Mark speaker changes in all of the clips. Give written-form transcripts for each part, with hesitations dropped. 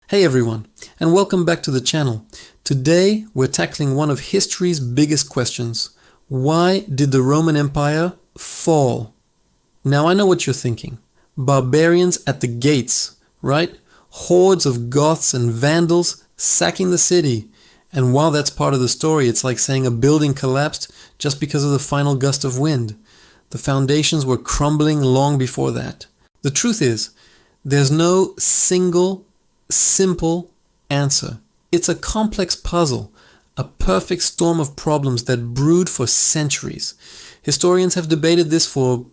Speaker 1: Hey everyone, and welcome back to the channel. Today we're tackling one of history's biggest questions. Why did the Roman Empire fall? Now I know what you're thinking. Barbarians at the gates, right? Hordes of Goths and Vandals sacking the city. And while that's part of the story, it's like saying a building collapsed just because of the final gust of wind. The foundations were crumbling long before that. The truth is, there's no simple answer. It's a complex puzzle, a perfect storm of problems that brewed for centuries. Historians have debated this for,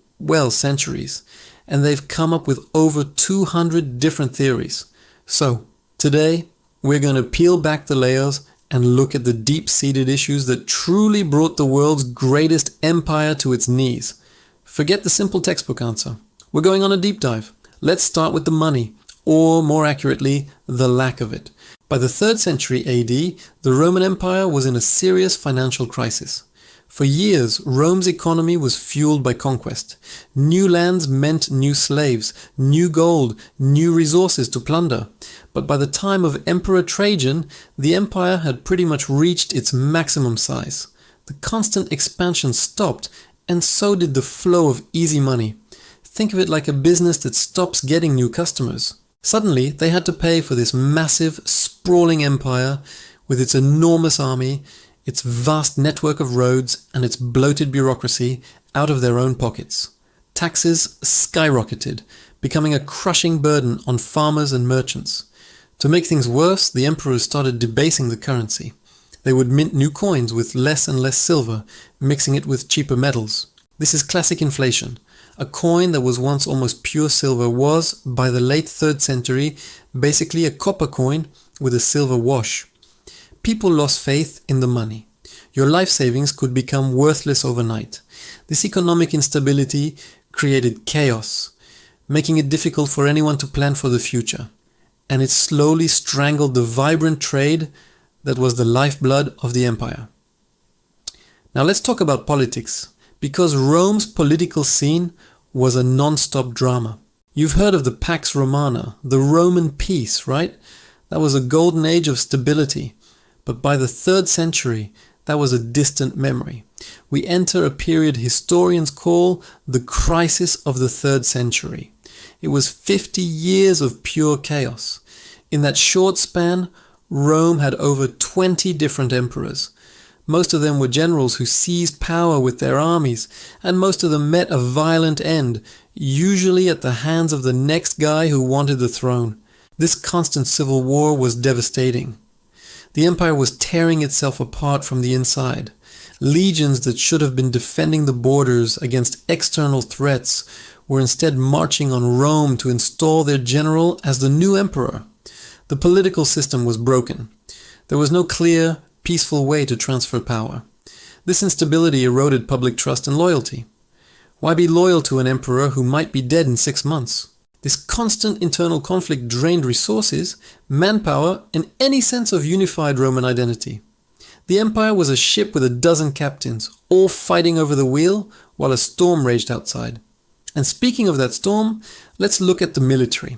Speaker 1: centuries, and they've come up with over 200 different theories. So, today, we're going to peel back the layers and look at the deep-seated issues that truly brought the world's greatest empire to its knees. Forget the simple textbook answer. We're going on a deep dive. Let's start with the money. Or more accurately, the lack of it. By the 3rd century AD, the Roman Empire was in a serious financial crisis. For years, Rome's economy was fueled by conquest. New lands meant new slaves, new gold, new resources to plunder. But by the time of Emperor Trajan, the empire had pretty much reached its maximum size. The constant expansion stopped, and so did the flow of easy money. Think of it like a business that stops getting new customers. Suddenly, they had to pay for this massive, sprawling empire with its enormous army, its vast network of roads, and its bloated bureaucracy out of their own pockets. Taxes skyrocketed, becoming a crushing burden on farmers and merchants. To make things worse, the emperors started debasing the currency. They would mint new coins with less and less silver, mixing it with cheaper metals. This is classic inflation. A coin that was once almost pure silver was, by the late 3rd century, basically a copper coin with a silver wash. People lost faith in the money. Your life savings could become worthless overnight. This economic instability created chaos, making it difficult for anyone to plan for the future. And it slowly strangled the vibrant trade that was the lifeblood of the empire. Now let's talk about politics. Because Rome's political scene was a non-stop drama. You've heard of the Pax Romana, the Roman peace, right? That was a golden age of stability. But by the 3rd century, that was a distant memory. We enter a period historians call the crisis of the 3rd century. It was 50 years of pure chaos. In that short span, Rome had over 20 different emperors. Most of them were generals who seized power with their armies, and most of them met a violent end, usually at the hands of the next guy who wanted the throne. This constant civil war was devastating. The empire was tearing itself apart from the inside. Legions that should have been defending the borders against external threats were instead marching on Rome to install their general as the new emperor. The political system was broken. There was no clear, peaceful way to transfer power. This instability eroded public trust and loyalty. Why be loyal to an emperor who might be dead in 6 months? This constant internal conflict drained resources, manpower, and any sense of unified Roman identity. The empire was a ship with a dozen captains, all fighting over the wheel while a storm raged outside. And speaking of that storm, let's look at the military.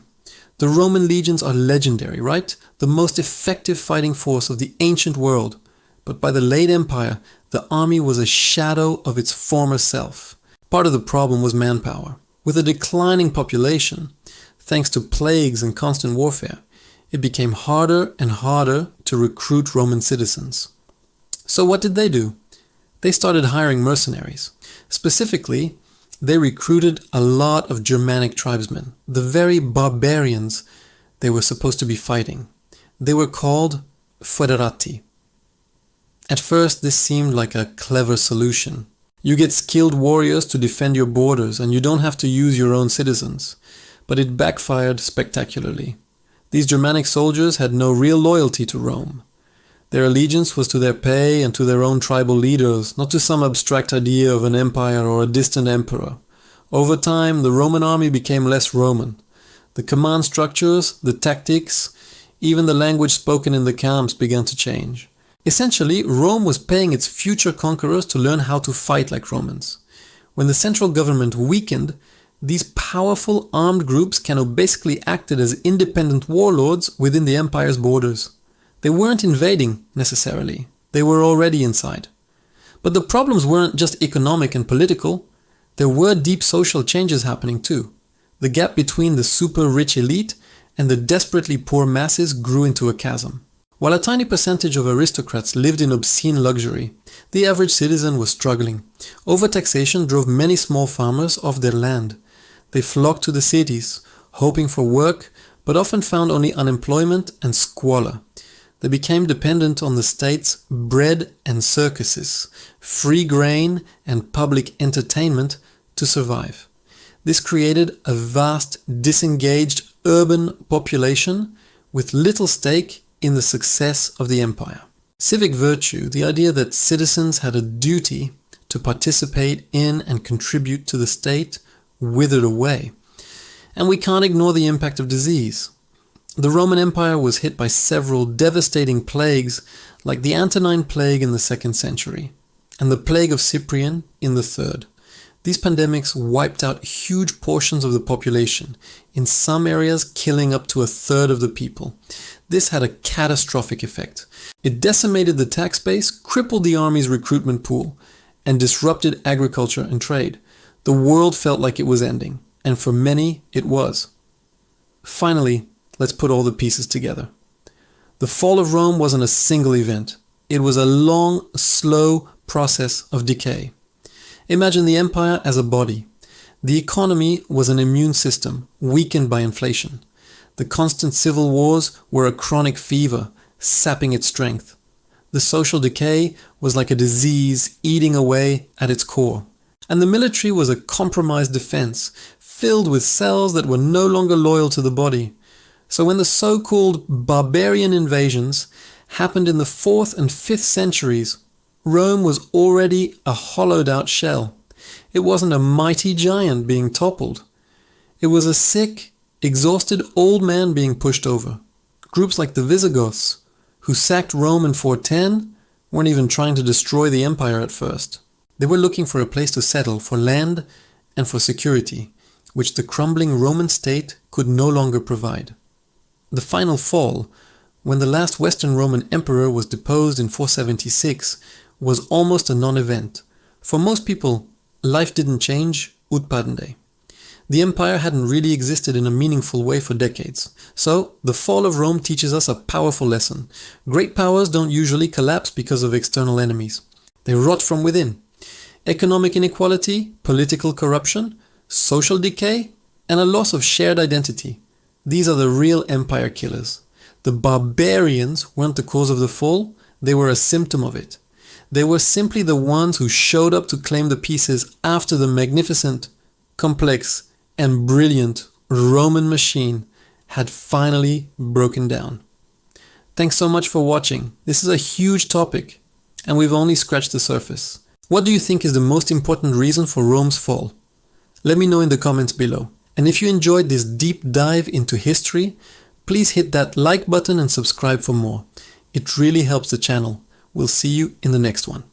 Speaker 1: The Roman legions are legendary, right? The most effective fighting force of the ancient world. But by the late empire, the army was a shadow of its former self. Part of the problem was manpower. With a declining population, thanks to plagues and constant warfare, it became harder and harder to recruit Roman citizens. So what did they do? They started hiring mercenaries. Specifically, they recruited a lot of Germanic tribesmen, the very barbarians they were supposed to be fighting. They were called foederati. At first, this seemed like a clever solution. You get skilled warriors to defend your borders and you don't have to use your own citizens. But it backfired spectacularly. These Germanic soldiers had no real loyalty to Rome. Their allegiance was to their pay and to their own tribal leaders, not to some abstract idea of an empire or a distant emperor. Over time, the Roman army became less Roman. The command structures, the tactics, even the language spoken in the camps began to change. Essentially, Rome was paying its future conquerors to learn how to fight like Romans. When the central government weakened, These powerful armed groups basically acted as independent warlords within the empire's borders. They weren't invading, necessarily. They were already inside. But the problems weren't just economic and political. There were deep social changes happening too. The gap between the super-rich elite and the desperately poor masses grew into a chasm. While a tiny percentage of aristocrats lived in obscene luxury, the average citizen was struggling. Overtaxation drove many small farmers off their land. They flocked to the cities, hoping for work, but often found only unemployment and squalor. They became dependent on the state's bread and circuses, free grain and public entertainment to survive. This created a vast, disengaged urban population with little stake in the success of the empire. Civic virtue, the idea that citizens had a duty to participate in and contribute to the state, withered away. And we can't ignore the impact of disease. The Roman Empire was hit by several devastating plagues like the Antonine Plague in the 2nd century and the Plague of Cyprian in the 3rd. These pandemics wiped out huge portions of the population, in some areas killing up to a third of the people. This had a catastrophic effect. It decimated the tax base, crippled the army's recruitment pool, and disrupted agriculture and trade. The world felt like it was ending, and for many it was. Finally, let's put all the pieces together. The fall of Rome wasn't a single event. It was a long, slow process of decay. Imagine the empire as a body. The economy was an immune system, weakened by inflation. The constant civil wars were a chronic fever, sapping its strength. The social decay was like a disease eating away at its core. And the military was a compromised defense, filled with cells that were no longer loyal to the body. So when the so-called barbarian invasions happened in the 4th and 5th centuries, Rome was already a hollowed-out shell. It wasn't a mighty giant being toppled. It was a sick, exhausted old man being pushed over. Groups like the Visigoths, who sacked Rome in 410, weren't even trying to destroy the empire at first. They were looking for a place to settle, for land and for security, which the crumbling Roman state could no longer provide. The final fall, when the last Western Roman emperor was deposed in 476, was almost a non-event. For most people, life didn't change ut pardende. The empire hadn't really existed in a meaningful way for decades. So, the fall of Rome teaches us a powerful lesson. Great powers don't usually collapse because of external enemies. They rot from within. Economic inequality, political corruption, social decay, and a loss of shared identity. These are the real empire killers. The barbarians weren't the cause of the fall, they were a symptom of it. They were simply the ones who showed up to claim the pieces after the magnificent, complex, and brilliant Roman machine had finally broken down. Thanks so much for watching. This is a huge topic, and we've only scratched the surface. What do you think is the most important reason for Rome's fall? Let me know in the comments below. And if you enjoyed this deep dive into history, please hit that like button and subscribe for more. It really helps the channel. We'll see you in the next one.